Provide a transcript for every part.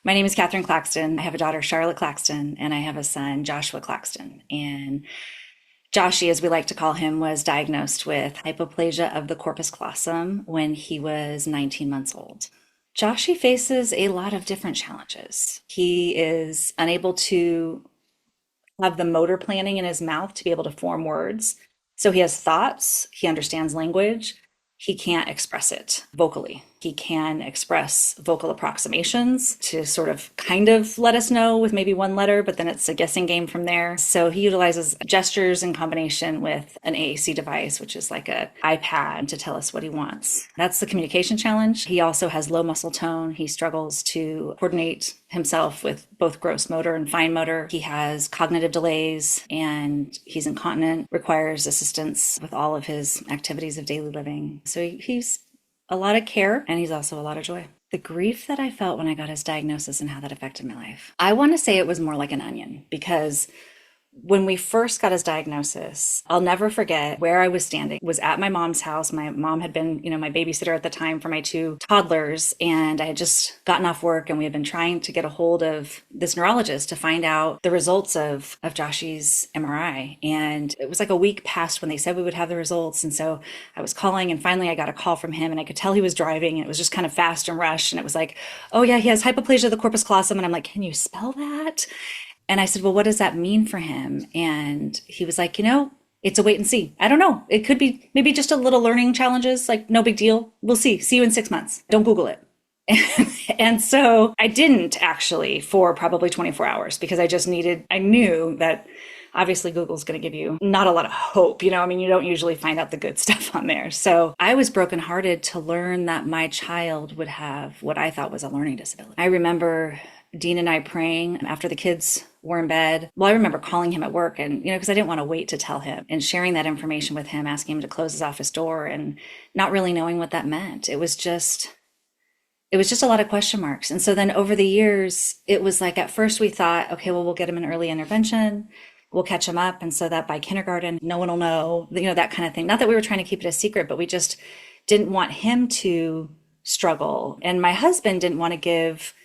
My name is Katherine Claxton. I have a daughter, Charlotte Claxton, and I have a son, Joshua Claxton. And Joshy, as we like to call him, was diagnosed with hypoplasia of the corpus callosum when he was 19 months old. Joshy faces a lot of different challenges. He is unable to have the motor planning in his mouth to be able to form words. So he has thoughts, he understands language, he can't express it vocally. He can express vocal approximations to sort of kind of let us know with maybe one letter, but then it's a guessing game from there. So he utilizes gestures in combination with an AAC device, which is like an iPad to tell us what he wants. That's the communication challenge. He also has low muscle tone. He struggles to coordinate himself with both gross motor and fine motor. He has cognitive delays and he's incontinent, requires assistance with all of his activities of daily living. So he's a lot of care, and he's also a lot of joy. The grief that I felt when I got his diagnosis and how that affected my life, I want to say it was more like an onion, because when we first got his diagnosis, I'll never forget where I was standing. It was at my mom's house. My mom had been, my babysitter at the time for my two toddlers, and I had just gotten off work, and we had been trying to get a hold of this neurologist to find out the results of Joshy's MRI. And it was like a week past when they said we would have the results. And so I was calling, and finally I got a call from him, and I could tell he was driving, and it was just kind of fast and rushed. And it was like, oh yeah, he has hypoplasia of the corpus callosum. And I'm like, can you spell that? And I said, well, what does that mean for him? And he was like, it's a wait and see. I don't know. It could be maybe just a little learning challenges, like no big deal. We'll see. See you in 6 months. Don't Google it. And so I didn't actually for probably 24 hours, because I knew that obviously Google's going to give you not a lot of hope. You don't usually find out the good stuff on there. So I was brokenhearted to learn that my child would have what I thought was a learning disability. I remember Dean and I praying after the kids were in bed. Well, I remember calling him at work, and, because I didn't want to wait to tell him, and sharing that information with him, asking him to close his office door, and not really knowing what that meant. It was just a lot of question marks. And so then over the years, it was like, at first we thought, okay, well, we'll get him an early intervention. We'll catch him up. And so that by kindergarten, no one will know, that kind of thing. Not that we were trying to keep it a secret, but we just didn't want him to struggle. And my husband didn't want to give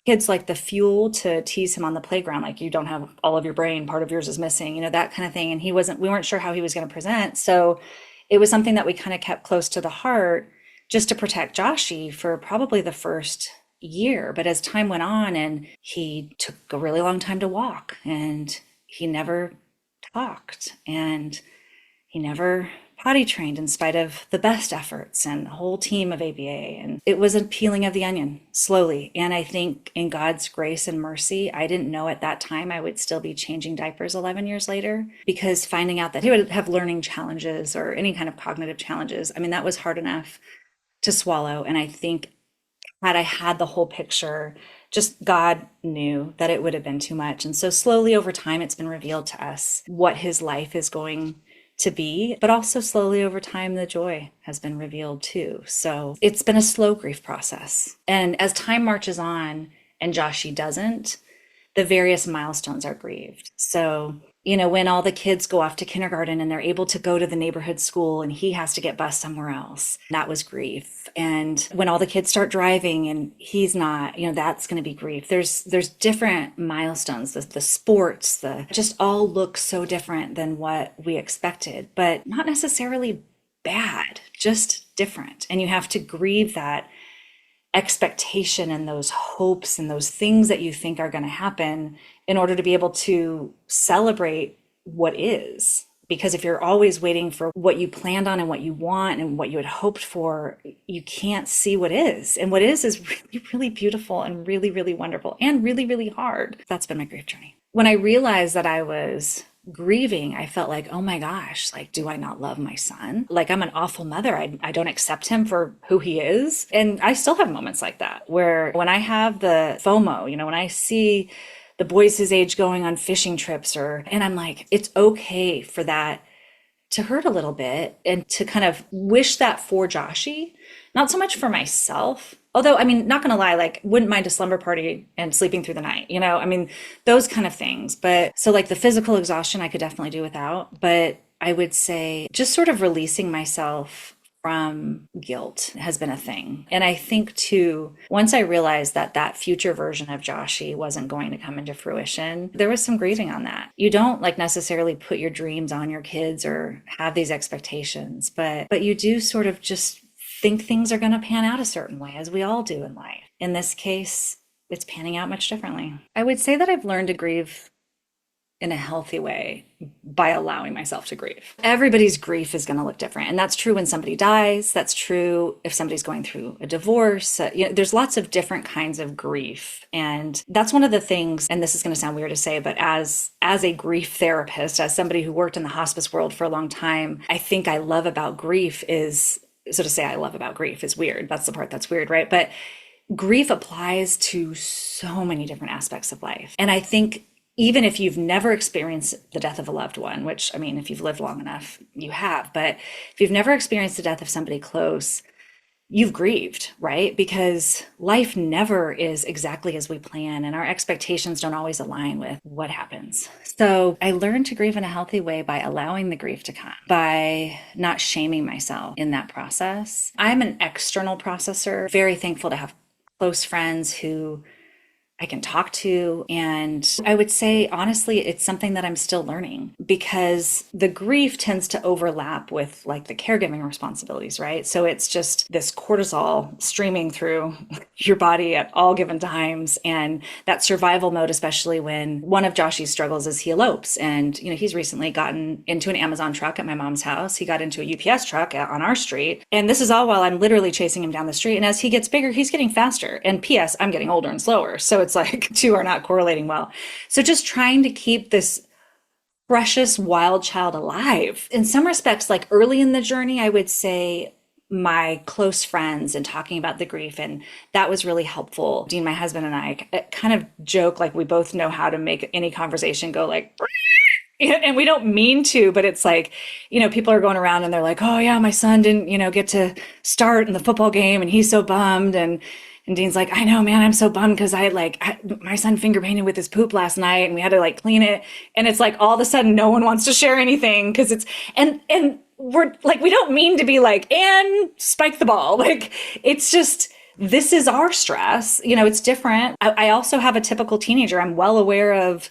kids like the fuel to tease him on the playground, like, you don't have all of your brain, part of yours is missing, that kind of thing. And we weren't sure how he was going to present. So it was something that we kind of kept close to the heart, just to protect Joshy for probably the first year. But as time went on, and he took a really long time to walk, and he never talked, and he never potty trained in spite of the best efforts and a whole team of ABA. And it was a peeling of the onion slowly. And I think in God's grace and mercy, I didn't know at that time I would still be changing diapers 11 years later, because finding out that he would have learning challenges or any kind of cognitive challenges, that was hard enough to swallow. And I think had I had the whole picture, just God knew that it would have been too much. And so slowly over time, it's been revealed to us what his life is going to be, but also slowly over time, the joy has been revealed too. So it's been a slow grief process. And as time marches on and Joshy doesn't, the various milestones are grieved. So, when all the kids go off to kindergarten and they're able to go to the neighborhood school and he has to get bused somewhere else, that was grief. And when all the kids start driving and he's not, that's going to be grief. There's different milestones, the sports, just all look so different than what we expected, but not necessarily bad, just different. And you have to grieve that expectation and those hopes and those things that you think are going to happen in order to be able to celebrate what is. Because if you're always waiting for what you planned on and what you want and what you had hoped for, you can't see what is. And what is really, really beautiful and really, really wonderful and really, really hard. That's been my grief journey. When I realized that I was grieving, I felt like, oh my gosh, like, do I not love my son? Like, I'm an awful mother. I don't accept him for who he is. And I still have moments like that, where when I have the FOMO, when I see the boys his age going on fishing trips, and I'm like, it's okay for that to hurt a little bit and to kind of wish that for Joshy, not so much for myself. Although, not gonna lie, like, wouldn't mind a slumber party and sleeping through the night, those kind of things. But so like the physical exhaustion I could definitely do without, but I would say just sort of releasing myself from guilt has been a thing. And I think too, once I realized that that future version of Joshy wasn't going to come into fruition, there was some grieving on that. You don't like necessarily put your dreams on your kids or have these expectations, but you do sort of just think things are going to pan out a certain way, as we all do in life. In this case, it's panning out much differently. I would say that I've learned to grieve in a healthy way by allowing myself to grieve. Everybody's grief is going to look different. And that's true when somebody dies. That's true if somebody's going through a divorce. There's lots of different kinds of grief. And that's one of the things, and this is going to sound weird to say, but as a grief therapist, as somebody who worked in the hospice world for a long time, I think I love about grief is, so to say I love about grief is weird. That's the part that's weird, right? But grief applies to so many different aspects of life. And I think even if you've never experienced the death of a loved one, which, I mean, if you've lived long enough, you have, but if you've never experienced the death of somebody close, you've grieved, right? Because life never is exactly as we plan, and our expectations don't always align with what happens. So I learned to grieve in a healthy way by allowing the grief to come, by not shaming myself in that process. I'm an external processor, very thankful to have close friends who I can talk to. And I would say, honestly, it's something that I'm still learning, because the grief tends to overlap with like the caregiving responsibilities, right? So it's just this cortisol streaming through your body at all given times. And that survival mode, especially when one of Joshy's struggles is he elopes. And, he's recently gotten into an Amazon truck at my mom's house. He got into a UPS truck on our street. And this is all while I'm literally chasing him down the street. And as he gets bigger, he's getting faster. And P.S., I'm getting older and slower. So it's like two are not correlating well. So just trying to keep this precious wild child alive. In some respects, like early in the journey, I would say my close friends and talking about the grief, and that was really helpful. Dean, my husband, and I kind of joke like we both know how to make any conversation go like, and we don't mean to, but it's like, people are going around and they're like, oh yeah, my son didn't, get to start in the football game and he's so bummed. And Dean's like, I know, man, I'm so bummed because my son finger painted with his poop last night and we had to like clean it. And it's like all of a sudden no one wants to share anything because it's, and we're like, we don't mean to be like, and spike the ball. Like, it's just, this is our stress. It's different. I also have a typical teenager. I'm well aware of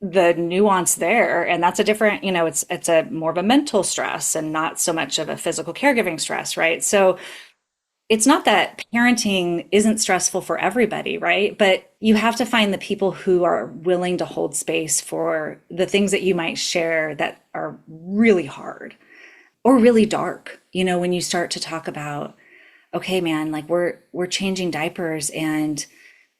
the nuance there. And that's a different, it's a more of a mental stress and not so much of a physical caregiving stress, right? So it's not that parenting isn't stressful for everybody, right? But you have to find the people who are willing to hold space for the things that you might share that are really hard or really dark. When you start to talk about, okay, man, like we're changing diapers and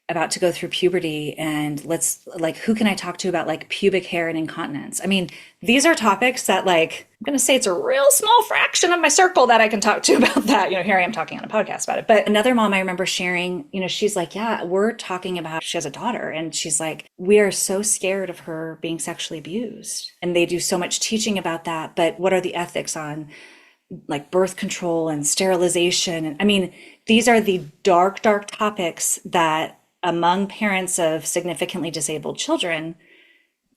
about to go through puberty, and let's like, who can I talk to about like pubic hair and incontinence? I mean, these are topics that like, I'm going to say it's a real small fraction of my circle that I can talk to about that. Here I am talking on a podcast about it. But another mom I remember sharing, she's like, yeah, we're talking about, she has a daughter, and she's like, we are so scared of her being sexually abused. And they do so much teaching about that. But what are the ethics on like birth control and sterilization? And I mean, these are the dark, dark topics that among parents of significantly disabled children,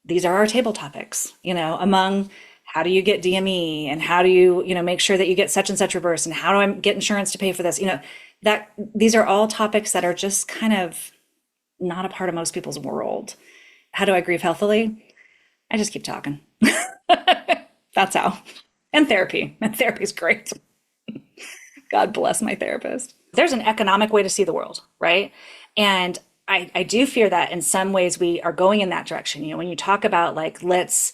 these are our table topics, among how do you get DME and how do you, make sure that you get such and such reverse and how do I get insurance to pay for this? That these are all topics that are just kind of not a part of most people's world. How do I grieve healthily? I just keep talking. That's how. And therapy. And therapy is great. God bless my therapist. There's an economic way to see the world, right? And I do fear that in some ways we are going in that direction. When you talk about like, let's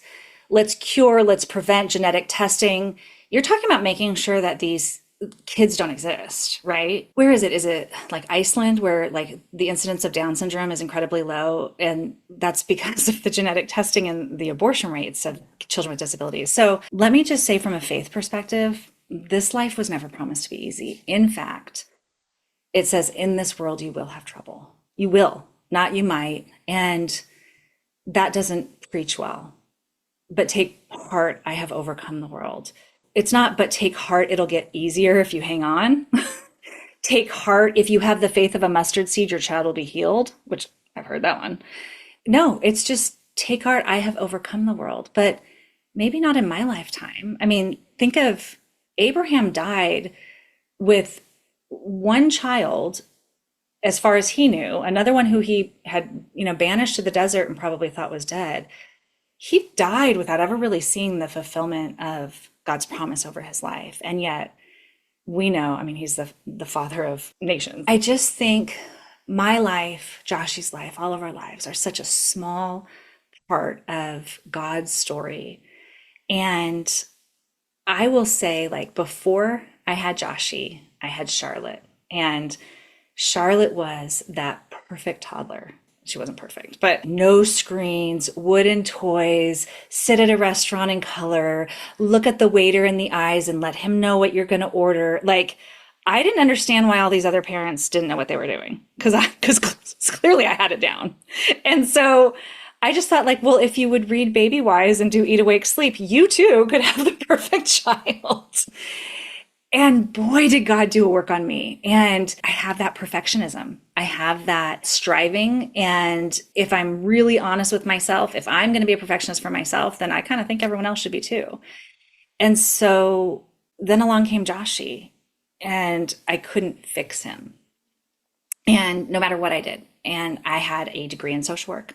cure, let's prevent genetic testing, you're talking about making sure that these kids don't exist, right? Where is it? Is it like Iceland, where like the incidence of Down syndrome is incredibly low? And that's because of the genetic testing and the abortion rates of children with disabilities. So let me just say, from a faith perspective, this life was never promised to be easy. In fact, it says, in this world, you will have trouble. You will, not you might. And that doesn't preach well. But take heart, I have overcome the world. It's not, but take heart, it'll get easier if you hang on. Take heart, if you have the faith of a mustard seed, your child will be healed, which I've heard that one. No, it's just take heart, I have overcome the world, but maybe not in my lifetime. I mean, think of Abraham died with one child, as far as he knew, another one who he had, banished to the desert and probably thought was dead. He died without ever really seeing the fulfillment of God's promise over his life. And yet we know, I mean, he's the father of nations. I just think my life, Joshy's life, all of our lives are such a small part of God's story. And I will say, like, before I had Joshy, I had Charlotte. And Charlotte was that perfect toddler. She wasn't perfect, but no screens, wooden toys, sit at a restaurant in color, look at the waiter in the eyes and let him know what you're going to order. Like, I didn't understand why all these other parents didn't know what they were doing, because clearly I had it down. And so I just thought, like, well, if you would read Baby Wise and do Eat Awake Sleep, you too could have the perfect child. And boy, did God do a work on me. And I have that perfectionism. I have that striving. And if I'm really honest with myself, if I'm going to be a perfectionist for myself, then I kind of think everyone else should be too. And so then along came Joshy, and I couldn't fix him. And no matter what I did, and I had a degree in social work,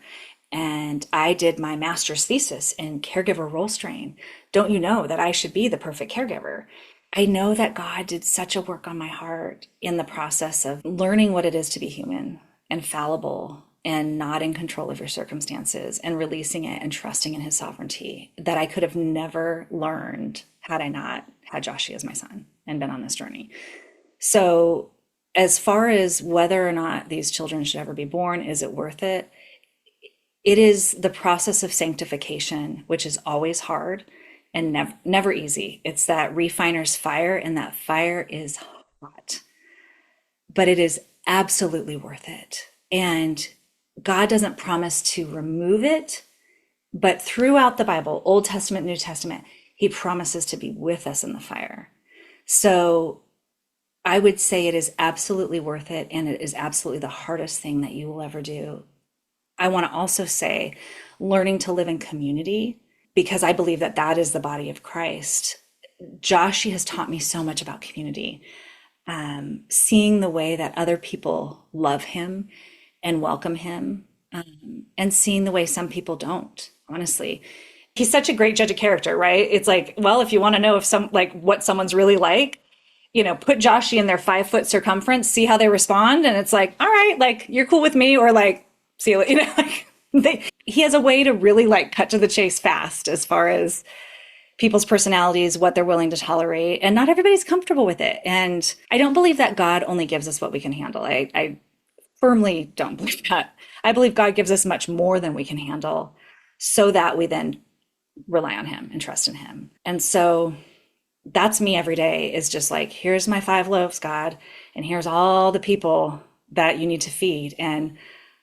and I did my master's thesis in caregiver role strain. Don't you know that I should be the perfect caregiver? I know that God did such a work on my heart in the process of learning what it is to be human and fallible and not in control of your circumstances, and releasing it and trusting in his sovereignty, that I could have never learned had I not had Joshy as my son and been on this journey. So as far as whether or not these children should ever be born, is it worth it? It is the process of sanctification, which is always hard and never easy. It's that refiner's fire, and that fire is hot, but it is absolutely worth it. And God doesn't promise to remove it, but throughout the Bible, Old Testament, New Testament, he promises to be with us in the fire. So I would say it is absolutely worth it, and it is absolutely the hardest thing that you will ever do. I want to also say learning to live in community, because I believe that that is the body of Christ. Joshy has taught me so much about community, seeing the way that other people love him and welcome him, and seeing the way some people don't, honestly. He's such a great judge of character, right? It's like, well, if you want to know if what someone's really like, put Joshy in their 5-foot circumference, see how they respond. And it's like, all right, like, you're cool with me, or like, see you, he has a way to really like cut to the chase fast as far as people's personalities, what they're willing to tolerate, and not everybody's comfortable with it. And I don't believe that God only gives us what we can handle. I firmly don't believe that. I believe God gives us much more than we can handle, so that we then rely on him and trust in him. And so that's me every day, is just like, here's my 5 loaves, God, and here's all the people that you need to feed. And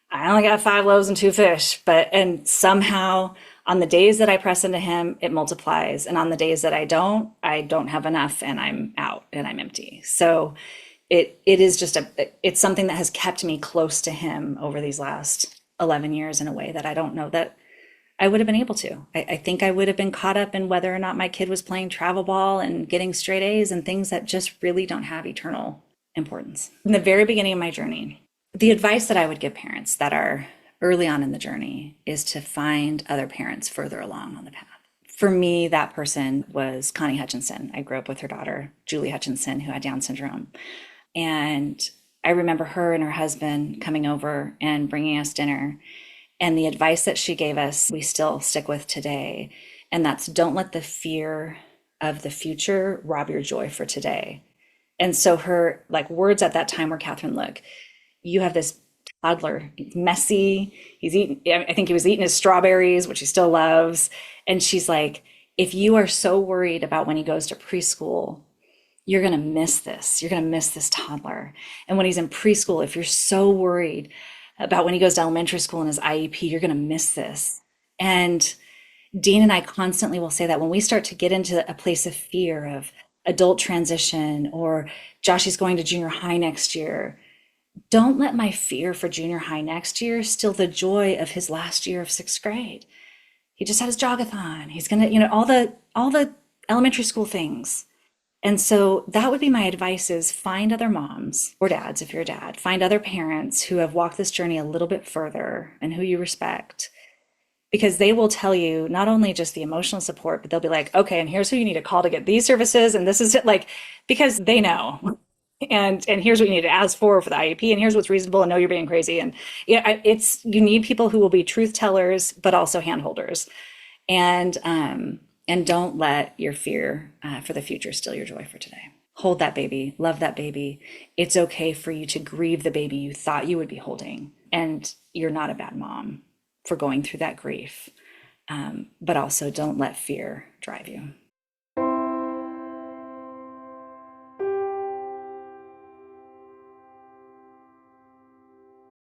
I only got 5 loaves and 2 fish, and somehow on the days that I press into him, it multiplies. And on the days that I don't have enough, and I'm out and I'm empty. So it is just it's something that has kept me close to him over these last 11 years in a way that I don't know that I would have been able to. I think I would have been caught up in whether or not my kid was playing travel ball and getting straight A's and things that just really don't have eternal importance. In the very beginning of my journey, the advice that I would give parents that are early on in the journey is to find other parents further along on the path. For me, that person was Connie Hutchinson. I grew up with her daughter, Julie Hutchinson, who had Down syndrome. And I remember her and her husband coming over and bringing us dinner. And the advice that she gave us, we still stick with today. And that's, don't let the fear of the future rob your joy for today. And so her words at that time were, Katherine, look, you have this toddler, he's messy, I think he was eating his strawberries, which he still loves. And she's like, if you are so worried about when he goes to preschool, you're going to miss this. You're going to miss this toddler. And when he's in preschool, if you're so worried about when he goes to elementary school and his IEP, you're going to miss this. And Dean and I constantly will say that when we start to get into a place of fear of adult transition, or Joshy's going to junior high next year, don't let my fear for junior high next year steal the joy of his last year of 6th grade. He just had his jogathon. He's going to, all the elementary school things. And so that would be my advice is find other moms or dads if you're a dad, find other parents who have walked this journey a little bit further and who you respect because they will tell you not only just the emotional support, but they'll be like, okay, and here's who you need to call to get these services, and this is it, like because they know, and here's what you need to ask for the IEP, and here's what's reasonable, and no, you're being crazy, and yeah, it's you need people who will be truth tellers, but also handholders, and don't let your fear for the future steal your joy for today. Hold that baby, love that baby. It's okay for you to grieve the baby you thought you would be holding, and you're not a bad mom for going through that grief. But also don't let fear drive you.